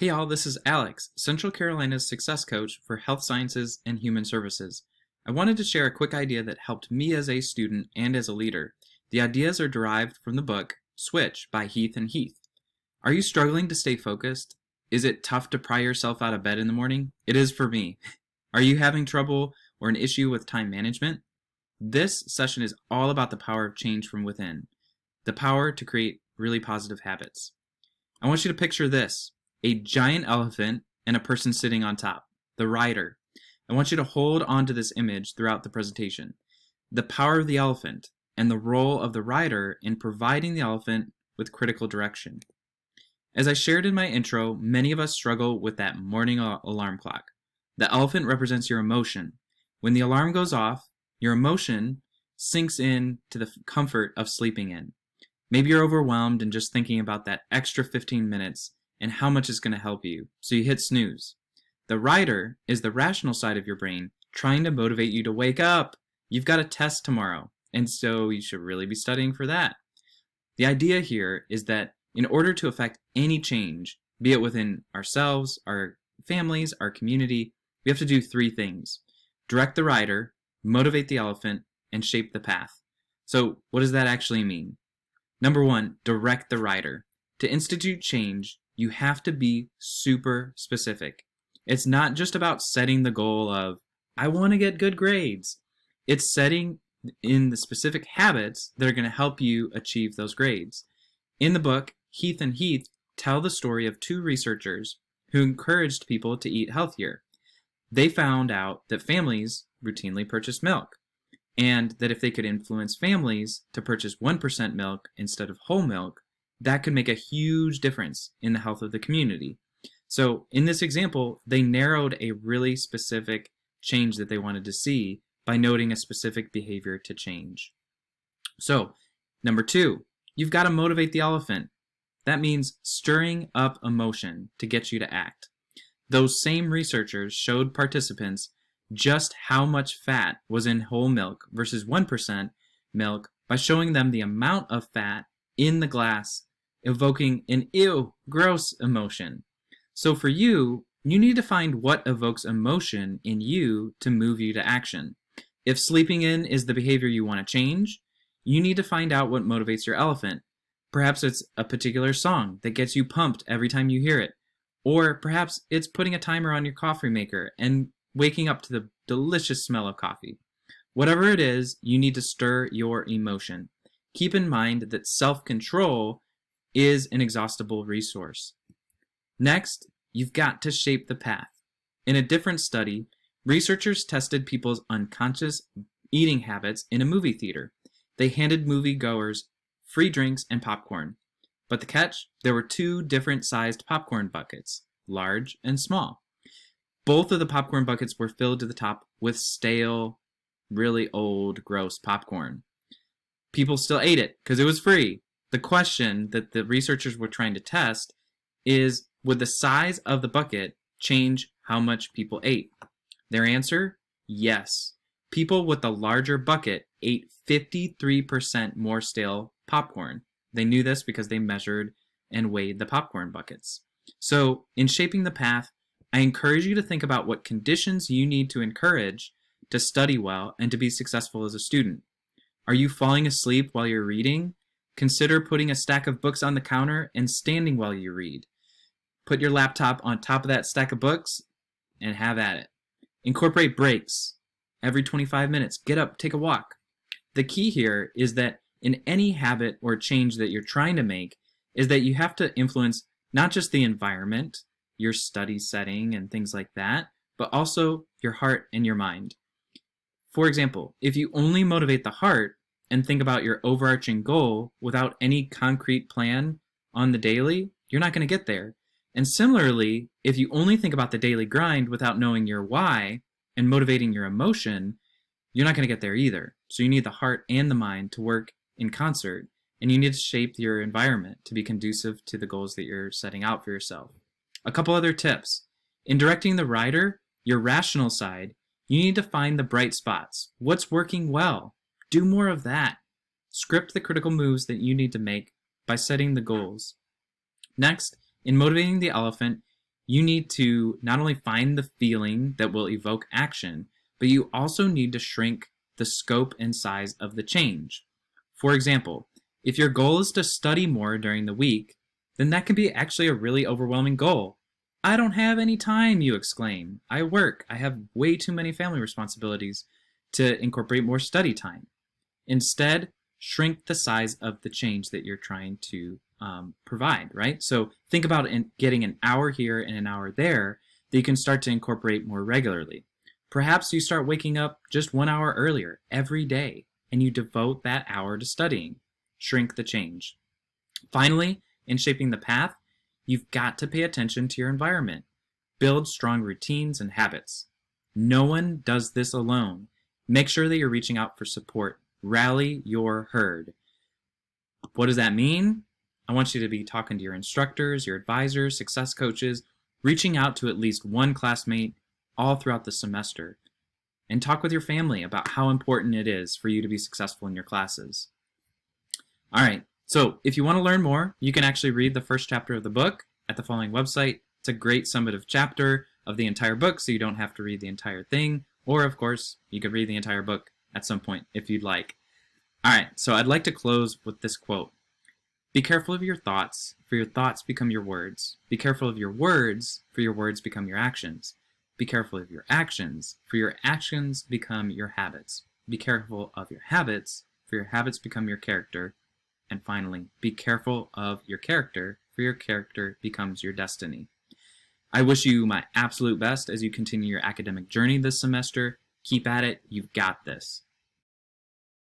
Hey all, this is Alex, Central Carolina's success coach for health sciences and human services. I wanted to share a quick idea that helped me as a student and as a leader. The ideas are derived from the book Switch by Heath and Heath. Are you struggling to stay focused? Is it tough to pry yourself out of bed in the morning? It is for me. Are you having trouble or an issue with time management? This session is all about the power of change from within, the power to create really positive habits. I want you to picture this. A giant elephant and a person sitting on top, the rider. I want you to hold on to this image throughout the presentation. The power of the elephant and the role of the rider in providing the elephant with critical direction. As I shared in my intro, many of us struggle with that morning alarm clock. The elephant represents your emotion. When the alarm goes off, your emotion sinks in to the comfort of sleeping in. Maybe you're overwhelmed and just thinking about that extra 15 minutes and how much it's going to help you, so you hit snooze. The rider is the rational side of your brain trying to motivate you to wake up. You've got a test tomorrow, and so you should really be studying for that. The idea here is that in order to affect any change, be it within ourselves, our families, our community, we have to do three things. Direct the rider, motivate the elephant, and shape the path. So what does that actually mean? Number one, direct the rider. To institute change, you have to be super specific. It's not just about setting the goal of, I want to get good grades. It's setting in the specific habits that are going to help you achieve those grades. In the book, Heath and Heath tell the story of two researchers who encouraged people to eat healthier. They found out that families routinely purchased milk, and that if they could influence families to purchase 1% milk instead of whole milk, that could make a huge difference in the health of the community. So in this example, they narrowed a really specific change that they wanted to see by noting a specific behavior to change. So, number two, you've got to motivate the elephant. That means stirring up emotion to get you to act. Those same researchers showed participants just how much fat was in whole milk versus 1% milk by showing them the amount of fat in the glass, evoking an ew, gross emotion. So for you, you need to find what evokes emotion in you to move you to action. If sleeping in is the behavior you want to change, you need to find out what motivates your elephant. Perhaps it's a particular song that gets you pumped every time you hear it. Or perhaps it's putting a timer on your coffee maker and waking up to the delicious smell of coffee. Whatever it is, you need to stir your emotion. Keep in mind that self-control is an inexhaustible resource. Next, you've got to shape the path. In a different study, researchers tested people's unconscious eating habits in a movie theater. They handed moviegoers free drinks and popcorn. But the catch? There were two different sized popcorn buckets, large and small. Both of the popcorn buckets were filled to the top with stale, really old, gross popcorn. People still ate it because it was free. The question that the researchers were trying to test is, would the size of the bucket change how much people ate? Their answer? Yes. People with the larger bucket ate 53% more stale popcorn. They knew this because they measured and weighed the popcorn buckets. So, in shaping the path, I encourage you to think about what conditions you need to encourage to study well and to be successful as a student. Are you falling asleep while you're reading? Consider putting a stack of books on the counter and standing while you read. Put your laptop on top of that stack of books and have at it. Incorporate breaks. Every 25 minutes, get up, take a walk. The key here is that in any habit or change that you're trying to make is that you have to influence not just the environment, your study setting and things like that, but also your heart and your mind. For example, if you only motivate the heart and think about your overarching goal without any concrete plan on the daily, you're not going to get there. And similarly, if you only think about the daily grind without knowing your why and motivating your emotion, you're not going to get there either. So you need the heart and the mind to work in concert, and you need to shape your environment to be conducive to the goals that you're setting out for yourself. A couple other tips. In directing the rider, your rational side, you need to find the bright spots. What's working well? Do more of that. Script the critical moves that you need to make by setting the goals. Next, in motivating the elephant, You need to not only find the feeling that will evoke action, but you also need to shrink the scope and size of the change. For example, if your goal is to study more during the week, then that can be actually a really overwhelming goal. I don't have any time, you exclaim. I work. I have way too many family responsibilities to incorporate more study time. Instead, shrink the size of the change that you're trying to provide, right? So think about getting an hour here and an hour there that you can start to incorporate more regularly. Perhaps you start waking up just 1 hour earlier every day and you devote that hour to studying. Shrink the change. Finally, in shaping the path, you've got to pay attention to your environment. Build strong routines and habits. No one does this alone. Make sure that you're reaching out for support. Rally your herd. What does that mean? I want you to be talking to your instructors, your advisors, success coaches, reaching out to at least one classmate all throughout the semester. And talk with your family about how important it is for you to be successful in your classes. All right, so if you want to learn more, you can actually read the first chapter of the book at the following website. It's a great summative chapter of the entire book, so you don't have to read the entire thing. Or, of course, you could read the entire book at some point if you'd like. All right, so I'd like to close with this quote. Be careful of your thoughts, for your thoughts become your words. Be careful of your words, for your words become your actions. Be careful of your actions, for your actions become your habits. Be careful of your habits, for your habits become your character. And finally, be careful of your character, for your character becomes your destiny. I wish you my absolute best as you continue your academic journey this semester. Keep at it. You've got this.